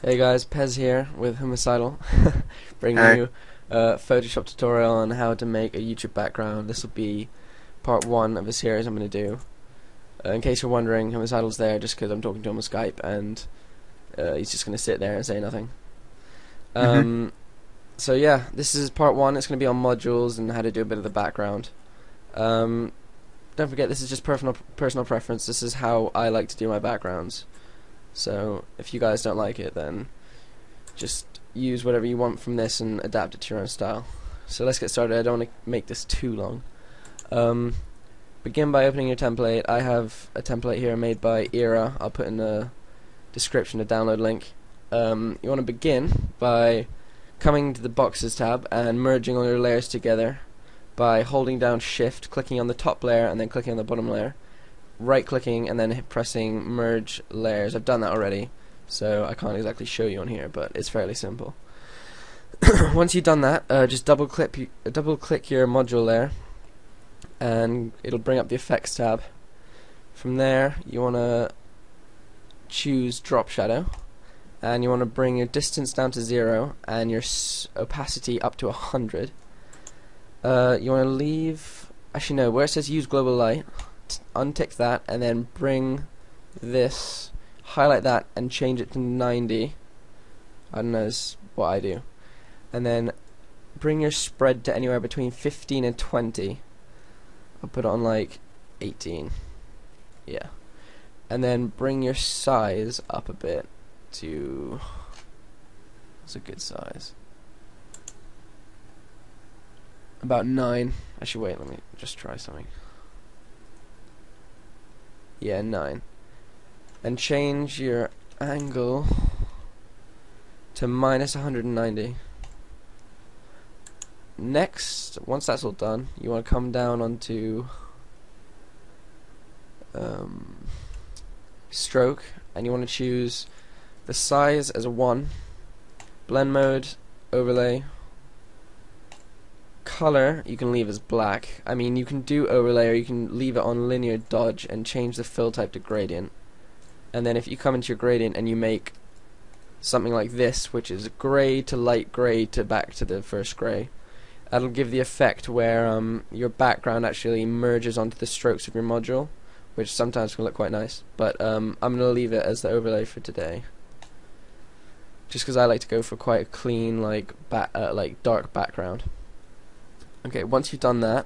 Hey guys, Pez here with Homicidal, bringing Hey. you a Photoshop tutorial on how to make a YouTube background. This will be part 1 of a series I'm going to do. In case you're wondering, Homicidal's there just because I'm talking to him on Skype and he's just going to sit there and say nothing. Mhm. So yeah, this is part 1. It's going to be on modules and how to do a bit of the background. Don't forget, this is just personal preference. This is how I like to do my backgrounds. So if you guys don't like it, then just use whatever you want from this and adapt it to your own style. So let's get started. I don't want to make this too long. Begin by opening your template. I have a template here made by Era. I'll put in the description a download link. You want to begin by coming to the boxes tab and merging all your layers together by holding down shift, clicking on the top layer and then clicking on the bottom layer, right clicking and then pressing merge layers. I've done that already, so I can't exactly show you on here, but it's fairly simple. Once you've done that, just double click your module layer and it'll bring up the effects tab. From there you want to choose drop shadow and you want to bring your distance down to 0 and your opacity up to 100. You want to leave, actually no, where it says use global light, untick that and then bring this, highlight that and change it to 90. I don't know, is what I do. And then bring your spread to anywhere between 15 and 20. I'll put it on like 18. Yeah. And then bring your size up a bit to, what's a good size? About 9. Actually wait, let me just try something. Yeah, 9. And change your angle to minus 190. Next, once that's all done, you want to come down onto stroke and you want to choose the size as a 1, blend mode, overlay, color you can leave as black. I mean, you can do overlay or you can leave it on linear dodge and change the fill type to gradient. And then if you come into your gradient and you make something like this, which is gray to light gray to back to the first gray, that'll give the effect where your background actually merges onto the strokes of your module, which sometimes can look quite nice. But I'm going to leave it as the overlay for today, just because I like to go for quite a clean, like dark background. Okay, once you've done that,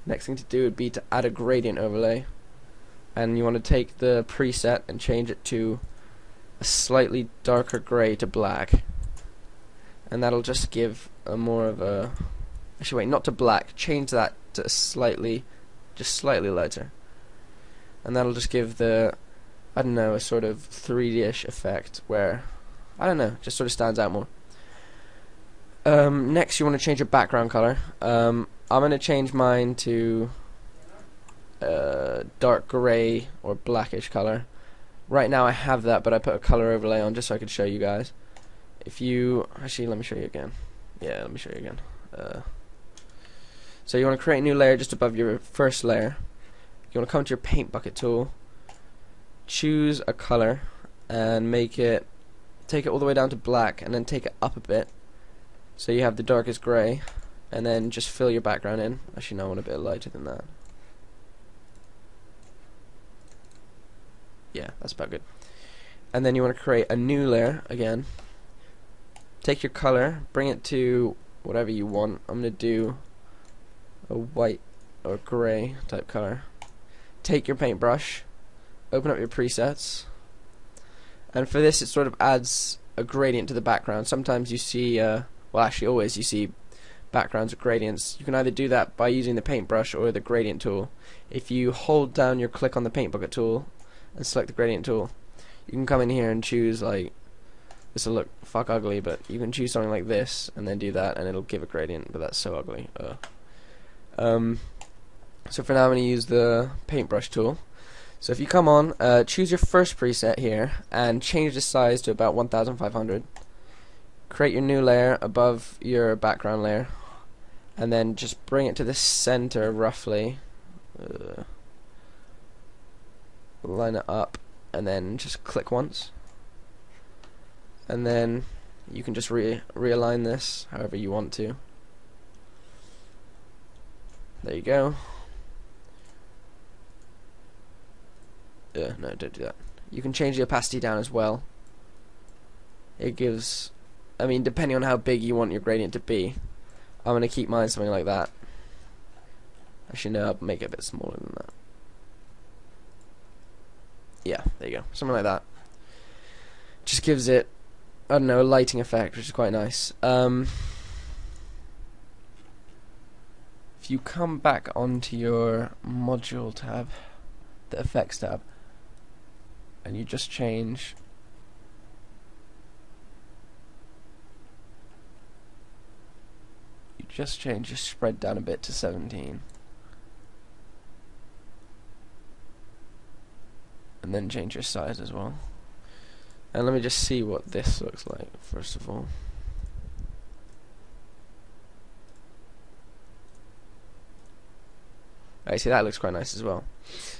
next thing to do would be to add a gradient overlay, and you want to take the preset and change it to a slightly darker gray to black, and that'll just give a more of a, actually wait, not to black, change that to just slightly lighter, and that'll just give the, I don't know, a sort of 3D-ish effect where, I don't know, just sort of stands out more. Next you want to change your background color. I'm going to change mine to dark gray or blackish color. Right now I have that, but I put a color overlay on just so I could show you guys. If you, actually let me show you again. Yeah, let me show you again. So you want to create a new layer just above your first layer. You want to come to your paint bucket tool, choose a color and take it all the way down to black and then take it up a bit so you have the darkest gray, and then just fill your background in. Actually no, I want a bit lighter than that. Yeah, that's about good. And then you want to create a new layer again. Take your color, bring it to whatever you want. I'm going to do a white or gray type color. Take your paintbrush, open up your presets, and for this it sort of adds a gradient to the background. Sometimes you see, well actually always you see backgrounds with gradients. You can either do that by using the paintbrush or the gradient tool. If you hold down your click on the paint bucket tool and select the gradient tool, you can come in here and choose, like, this will look fuck ugly, but you can choose something like this and then do that and it'll give a gradient, but that's so ugly. So for now I'm going to use the paintbrush tool. So if you come on, choose your first preset here and change the size to about 1500. Create your new layer above your background layer and then just bring it to the center roughly. Line it up and then just click once. and then you can just realign this however you want to. There you go. No, don't do that. You can change the opacity down as well. It gives, I mean, depending on how big you want your gradient to be. I'm going to keep mine something like that. Actually, no, I'll make it a bit smaller than that. Yeah, there you go. Something like that. Just gives it, I don't know, a lighting effect, which is quite nice. If you come back onto your module tab, the effects tab, and you just change your spread down a bit to 17, and then change your size as well. And let me just see what this looks like first of all. Alright, see, that looks quite nice as well.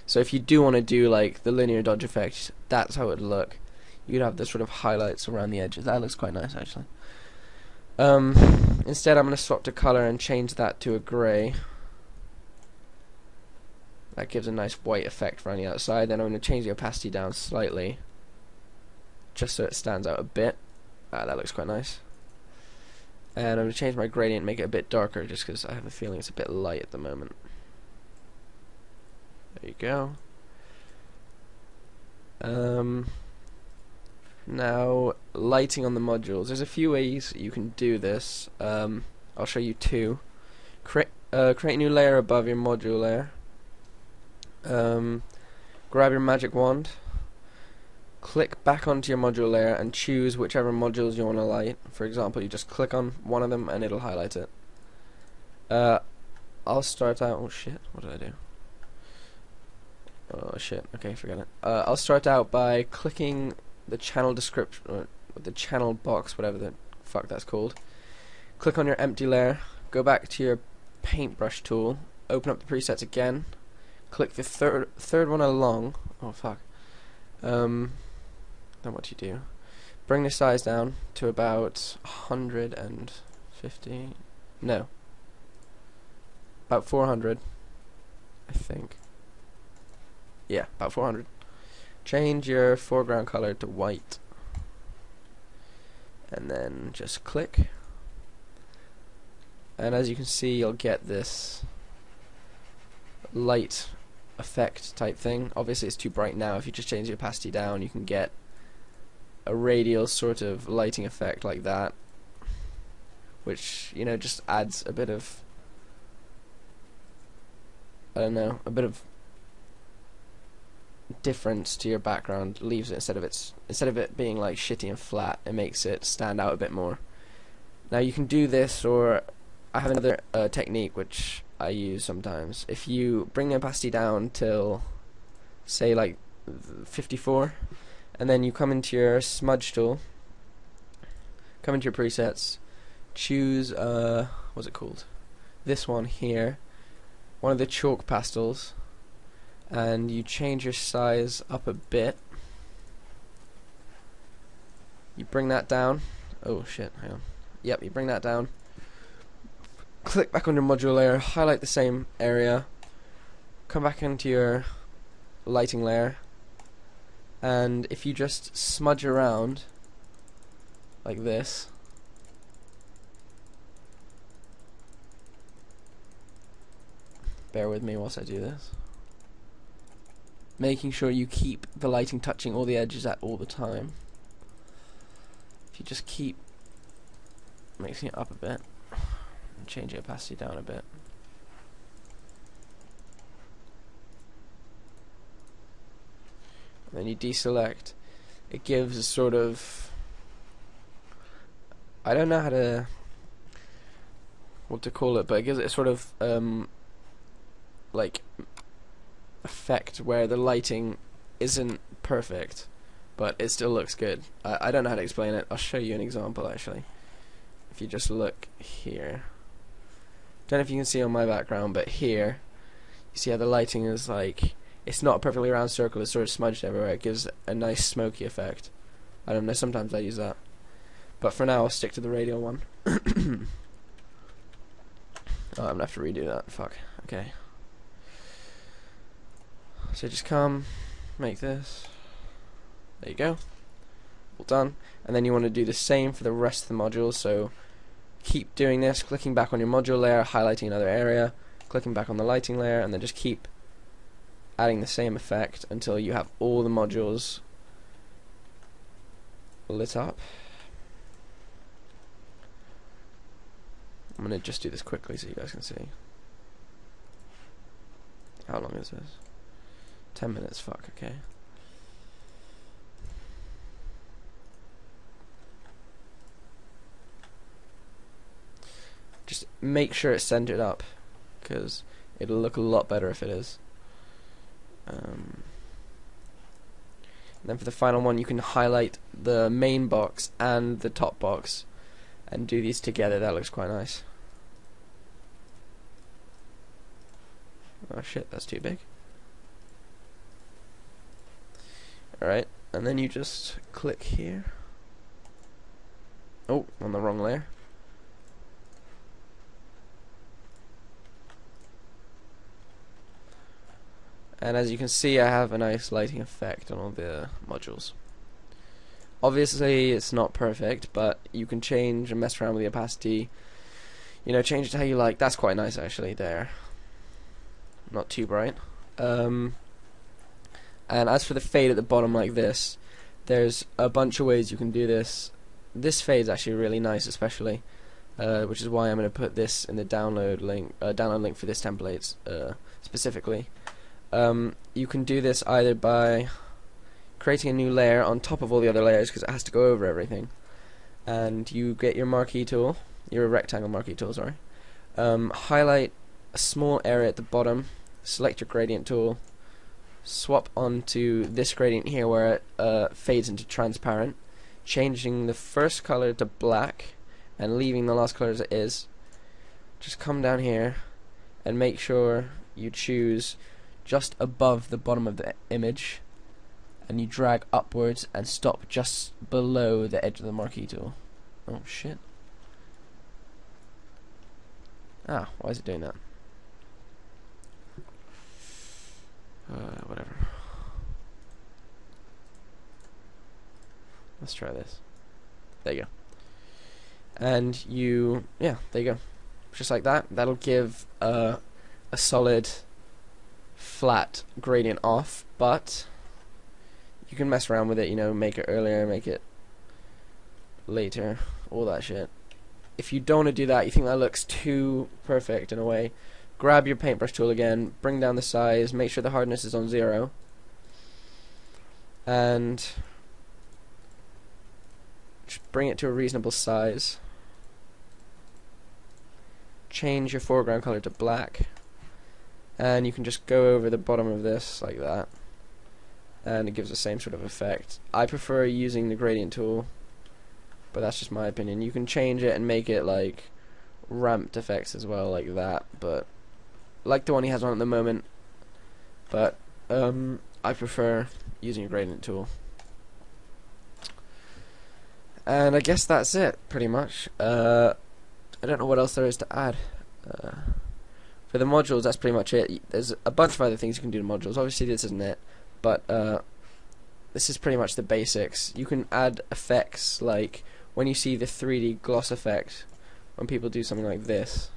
So if you do want to do like the linear dodge effect, that's how it would look. You'd have the sort of highlights around the edges. That looks quite nice actually. Instead I'm going to swap to color and change that to a grey. That gives a nice white effect around the outside. Then I'm going to change the opacity down slightly, just so it stands out a bit. That looks quite nice. And I'm going to change my gradient, make it a bit darker, just because I have a feeling it's a bit light at the moment. There you go. Now, lighting on the modules. There's a few ways you can do this. I'll show you two. Create a new layer above your module layer. Grab your magic wand. Click back onto your module layer and choose whichever modules you want to light. For example, you just click on one of them and it'll highlight it. I'll start out. Oh shit! What did I do? Oh shit! Okay, forget it. I'll start out by clicking the channel description, or the channel box, whatever the fuck that's called. Click on your empty layer. Go back to your paintbrush tool. Open up the presets again. Click the third one along. Oh fuck. Then what do you do? Bring the size down to about 150. No. About 400. I think. Yeah, about 400. Change your foreground color to white. And then just click. And as you can see, you'll get this light effect type thing. Obviously it's too bright now. If you just change the opacity down, you can get a radial sort of lighting effect like that, which, you know, just adds a bit of, I don't know, a bit of difference to your background. Leaves it, instead of it being like shitty and flat, it makes it stand out a bit more. Now you can do this, or I have another technique which I use sometimes. If you bring the opacity down till, say, like 54, and then you come into your smudge tool, come into your presets, choose what's it called? This one here, one of the chalk pastels, and you change your size up a bit. You bring that down. Oh shit, hang on. Yep, you bring that down. Click back on your module layer, highlight the same area, come back into your lighting layer, and if you just smudge around like this, bear with me whilst I do this, making sure you keep the lighting touching all the edges at all the time. If you just keep mixing it up a bit, change the opacity down a bit. And then you deselect. It gives a sort of, I don't know what to call it, but it gives it a sort of like effect where the lighting isn't perfect, but it still looks good. I don't know how to explain it. I'll show you an example actually. If you just look here, don't know if you can see on my background, but here you see how the lighting is like, it's not a perfectly round circle, it's sort of smudged everywhere. It gives a nice smoky effect. I don't know, sometimes I use that. but for now I'll stick to the radial one. Oh, I'm gonna have to redo that. Fuck. Okay. So just come, make this. There you go. All done. And then you want to do the same for the rest of the modules. So keep doing this, clicking back on your module layer, highlighting another area, clicking back on the lighting layer, and then just keep adding the same effect until you have all the modules lit up. I'm going to just do this quickly so you guys can see. How long is this? 10 minutes, fuck, okay. Just make sure it's centered up, because it'll look a lot better if it is. And then for the final one, you can highlight the main box and the top box and do these together. That looks quite nice. Oh shit, that's too big. Alright, and then you just click here. Oh, on the wrong layer. And as you can see, I have a nice lighting effect on all the modules. Obviously it's not perfect, but you can change and mess around with the opacity, you know, change it to how you like. That's quite nice actually there, not too bright. And as for the fade at the bottom like this, there's a bunch of ways you can do this. This fade's actually really nice, especially which is why I'm going to put this in the download link for this template specifically. You can do this either by creating a new layer on top of all the other layers, because it has to go over everything, and you get your marquee tool, your rectangle marquee tool, sorry, highlight a small area at the bottom, select your gradient tool, swap onto this gradient here where it fades into transparent, changing the first color to black and leaving the last color as it is. Just come down here and make sure you choose just above the bottom of the image, and you drag upwards and stop just below the edge of the marquee tool. Oh shit. Ah, why is it doing that? Whatever. Let's try this. There you go. And you, yeah, there you go. Just like that. That'll give a solid flat gradient off, but you can mess around with it, you know, make it earlier, make it later, all that shit. If you don't want to do that, you think that looks too perfect in a way, grab your paintbrush tool again, bring down the size, make sure the hardness is on 0, and just bring it to a reasonable size. Change your foreground color to black, and you can just go over the bottom of this like that, and it gives the same sort of effect. I prefer using the gradient tool, but that's just my opinion. You can change it and make it like ramped effects as well, like that, but like the one he has on at the moment, but I prefer using a gradient tool. And I guess that's it, pretty much. I don't know what else there is to add. For the modules, that's pretty much it. There's a bunch of other things you can do to modules. Obviously this isn't it, but this is pretty much the basics. You can add effects, like when you see the 3D gloss effect, when people do something like this.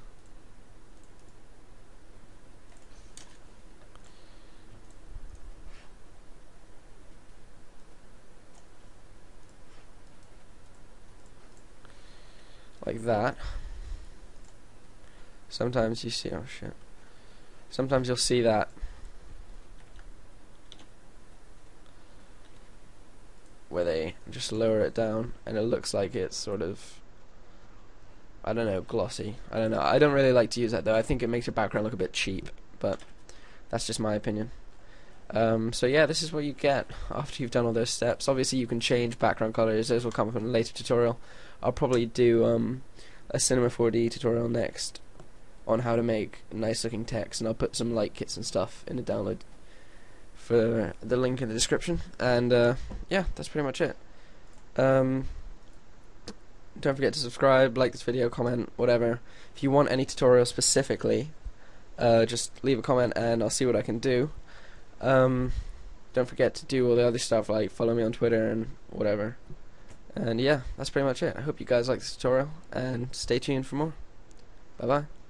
Like that. Sometimes you see, oh shit. Sometimes you'll see that. Where they just lower it down and it looks like it's sort of, I don't know, glossy. I don't know. I don't really like to use that though. I think it makes your background look a bit cheap, but that's just my opinion. So yeah, this is what you get after you've done all those steps. Obviously you can change background colors. Those will come up in a later tutorial. I'll probably do a Cinema 4D tutorial next on how to make nice looking text, and I'll put some light kits and stuff in the download for the link in the description. And yeah, that's pretty much it. don't forget to subscribe, like this video, comment, whatever. If you want any tutorial specifically, just leave a comment and I'll see what I can do. Don't forget to do all the other stuff, like follow me on Twitter and whatever. And yeah, that's pretty much it. I hope you guys like this tutorial, and stay tuned for more. Bye bye.